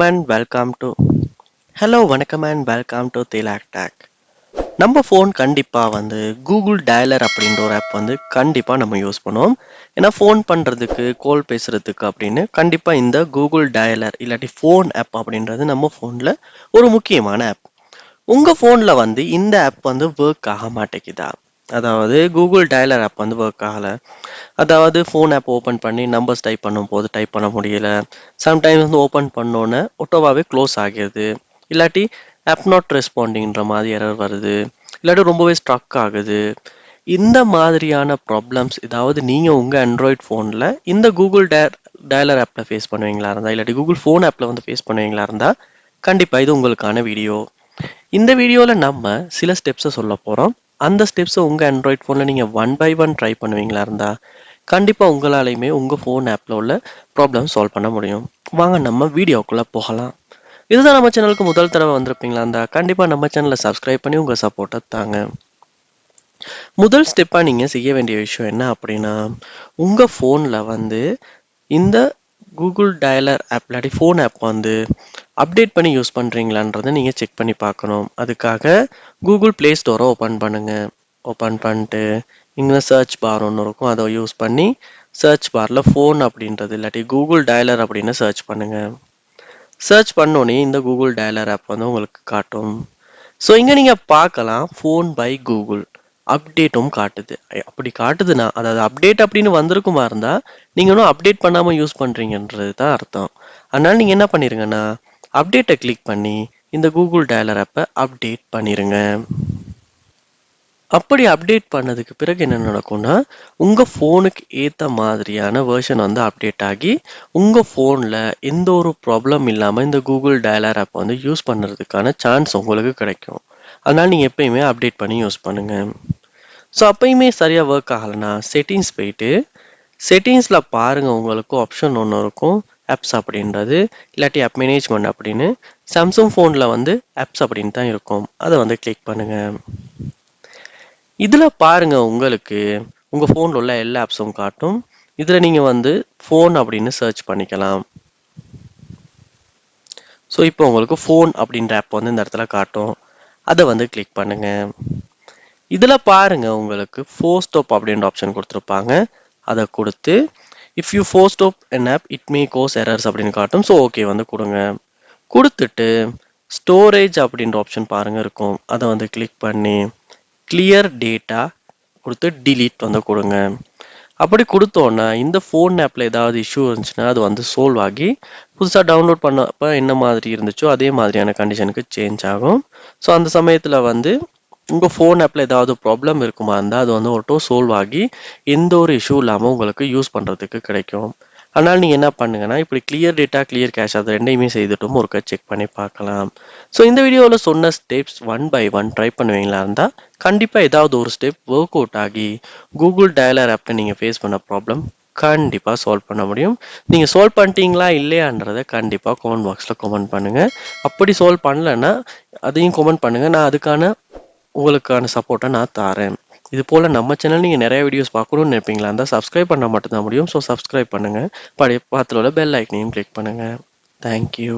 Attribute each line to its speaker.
Speaker 1: And welcome to hello வணக்கம் and welcome to Thilak take. நம்ம phone கண்டிப்பாக கூகுள் டயலர் அப்படின்ற ஒரு ஆப் கண்டிப்பாக நம்ம யூஸ் பண்ணுவோம். ஏன்னா ஃபோன் பண்ணுறதுக்கு கால் பேசுகிறதுக்கு அப்படின்னு கண்டிப்பாக இந்த கூகுள் டயலர் இல்லாட்டி ஃபோன் ஆப் அப்படின்றது நம்ம ஃபோனில் ஒரு முக்கியமான ஆப். உங்கள் ஃபோனில் இந்த ஆப் ஒர்க் ஆக மாட்டேங்குதா? அதாவது கூகுள் டயலர் ஆப் ஒர்க் ஆகலை. அதாவது ஃபோன் ஆப் ஓப்பன் பண்ணி நம்பர்ஸ் டைப் பண்ணும்போது டைப் பண்ண முடியல. சம்டைம்ஸ் ஓப்பன் பண்ணோன்னே ஒட்டோவாகவே க்ளோஸ் ஆகிடுது. இல்லாட்டி ஆப் நாட் ரெஸ்பாண்டிங்கிற மாதிரி எரர் வருது. இல்லாட்டி ரொம்பவே ஸ்ட்ரக் ஆகுது. இந்த மாதிரியான ப்ராப்ளம்ஸ் ஏதாவது நீங்கள் உங்கள் ஆண்ட்ராய்ட் ஃபோனில் இந்த கூகுள் டயலர் ஆப்பில் ஃபேஸ் பண்ணுவீங்களா இருந்தால், இல்லாட்டி கூகுள் ஃபோன் ஆப்பில் ஃபேஸ் பண்ணுவீங்களா இருந்தால் கண்டிப்பாக இது உங்களுக்கான வீடியோ. இந்த வீடியோவில் நம்ம சில ஸ்டெப்ஸை சொல்ல போகிறோம். அந்த ஸ்டெப்ஸை உங்கள் ஆண்ட்ராய்ட் ஃபோனில் நீங்கள் ஒன் பை ஒன் ட்ரை பண்ணுவீங்களா இருந்தால் கண்டிப்பாக உங்களாலையுமே உங்கள் ஃபோன் ஆப்பில் உள்ள ப்ராப்ளம் சால்வ் பண்ண முடியும். வாங்க நம்ம வீடியோக்குள்ளே போகலாம். இதுதான் நம்ம சேனலுக்கு முதல் தடவை வந்திருப்பீங்களா இருந்தால் கண்டிப்பாக நம்ம சேனலை சப்ஸ்கிரைப் பண்ணி உங்கள் சப்போர்ட்டை தாங்க. முதல் ஸ்டெப்பாக நீங்கள் செய்ய வேண்டிய விஷயம் என்ன அப்படின்னா, உங்கள் ஃபோனில் இந்த கூகுள் டயலர் ஆப் இல்லாட்டி ஃபோன் ஆப் அப்டேட் பண்ணி யூஸ் பண்ணுறீங்களான்றதை நீங்கள் செக் பண்ணி பார்க்கணும். அதுக்காக கூகுள் ப்ளே ஸ்டோரை ஓப்பன் பண்ணுங்கள். ஓப்பன் பண்ணிட்டு இங்கே சர்ச் பார் ஒன்று இருக்கும், அதை யூஸ் பண்ணி சர்ச் பாரில் ஃபோன் அப்படின்றது இல்லாட்டி கூகுள் டயலர் அப்படின்னு சர்ச் பண்ணுங்கள். சர்ச் பண்ணோன்னே இந்த கூகுள் டயலர் ஆப் உங்களுக்கு காட்டும். ஸோ இங்கே நீங்கள் பார்க்கலாம், ஃபோன் பை கூகுள் அப்டேட்டும் காட்டுது. அப்படி காட்டுதுன்னா அதாவது அப்டேட் அப்படின்னு வந்திருக்குமா இருந்தால் நீங்கள் இன்னும் அப்டேட் பண்ணாமல் யூஸ் பண்ணுறீங்கன்றது தான் அர்த்தம். அதனால் நீங்கள் என்ன பண்ணிடுங்கன்னா அப்டேட்டை கிளிக் பண்ணி இந்த கூகுள் டயலர் ஆப்பை அப்டேட் பண்ணிடுங்க. அப்படி அப்டேட் பண்ணதுக்கு பிறகு என்ன நடக்கும்னா, உங்கள் ஃபோனுக்கு ஏற்ற மாதிரியான வெர்ஷன் அப்டேட் ஆகி உங்கள் ஃபோனில் எந்த ஒரு ப்ராப்ளம் இல்லாமல் இந்த கூகுள் டயலர் ஆப் யூஸ் பண்ணுறதுக்கான சான்ஸ் உங்களுக்கு கிடைக்கும். அதனால் நீங்கள் எப்பயுமே அப்டேட் பண்ணி யூஸ் பண்ணுங்கள். ஸோ அப்பயுமே சரியாக ஒர்க் ஆகலைன்னா செட்டிங்ஸ் போயிட்டு செட்டிங்ஸில் பாருங்கள், உங்களுக்கு ஆப்ஷன் ஒன்று இருக்கும் ஆப்ஸ் அப்படின்றது இல்லாட்டி ஆப் மேனேஜ்மெண்ட் அப்படின்னு. சாம்சங் ஃபோனில் ஆப்ஸ் அப்படின்னு தான் இருக்கும், அதை கிளிக் பண்ணுங்கள். இதில் பாருங்க, உங்களுக்கு உங்கள் ஃபோனில் உள்ள எல்லா ஆப்ஸும் காட்டும். இதில் நீங்கள் ஃபோன் அப்படின்னு சர்ச் பண்ணிக்கலாம். ஸோ இப்போ உங்களுக்கு ஃபோன் அப்படின்ற ஆப் இந்த இடத்துல காட்டும், அதை கிளிக் பண்ணுங்க. இதில் பாருங்க, உங்களுக்கு ஃபோர் ஸ்டாப் அப்படின்ற ஆப்ஷன் கொடுத்துருப்பாங்க. அதை கொடுத்து if you force stop an app it may cause errors அப்படின்னு காட்டும். ஸோ ஓகே கொடுங்க. கொடுத்துட்டு ஸ்டோரேஜ் அப்படின்ற ஆப்ஷன் பாருங்க இருக்கும், அதை கிளிக் பண்ணி கிளியர் டேட்டா கொடுத்து டிலீட் கொடுங்க. அப்படி கொடுத்தோன்னா இந்த ஃபோன் ஆப்பில் ஏதாவது இஷ்யூ இருந்துச்சுன்னா அது சால்வ் ஆகி புதுசாக டவுன்லோட் பண்ணப்போ என்ன மாதிரி இருந்துச்சோ அதே மாதிரியான கண்டிஷனுக்கு சேஞ்ச் ஆகும். ஸோ அந்த சமயத்தில் உங்கள் ஃபோன் ஆப்பில் ஏதாவது ப்ராப்ளம் இருக்குமா இருந்தால் அது ஆட்டோ சால்வ் ஆகி எந்த ஒரு இஷ்யூ இல்லாமல் உங்களுக்கு யூஸ் பண்ணுறதுக்கு கிடைக்கும். அதனால் நீங்கள் என்ன பண்ணுங்கன்னா, இப்படி கிளியர் டேட்டா கிளியர் கேஷ் அது ரெண்டையுமே செய்துட்டும் ஒருக்கா செக் பண்ணி பார்க்கலாம். ஸோ இந்த வீடியோவில் சொன்ன steps one by one try பண்ணுவீங்களா இருந்தால் கண்டிப்பாக ஏதாவது ஒரு ஸ்டெப் ஒர்க் அவுட் ஆகி கூகுள் டயலர் ஆப்பில் நீங்கள் ஃபேஸ் பண்ண ப்ராப்ளம் கண்டிப்பாக சால்வ் பண்ண முடியும். நீங்கள் சால்வ் பண்ணிட்டீங்களா இல்லையான்றதை கண்டிப்பாக கமெண்ட் பாக்ஸில் கமெண்ட் பண்ணுங்கள். அப்படி சால்வ் பண்ணலைன்னா அதையும் கமெண்ட் பண்ணுங்கள், நான் அதுக்கான உங்களுக்கான சப்போர்ட்டை நான் தரேன். இது போல் நம்ம சேனல் நீங்கள் நிறைய வீடியோஸ் பார்க்கணும்னு நினைப்பீங்களா இருந்தால் சப்ஸ்கிரைப் பண்ணால் மட்டும்தான் முடியும். ஸோ சப்ஸ்கிரைப் பண்ணுங்கள், பழைய பாத்தில் உள்ள பெல் ஐக்கனையும் கிளிக் பண்ணுங்கள். தேங்க்யூ.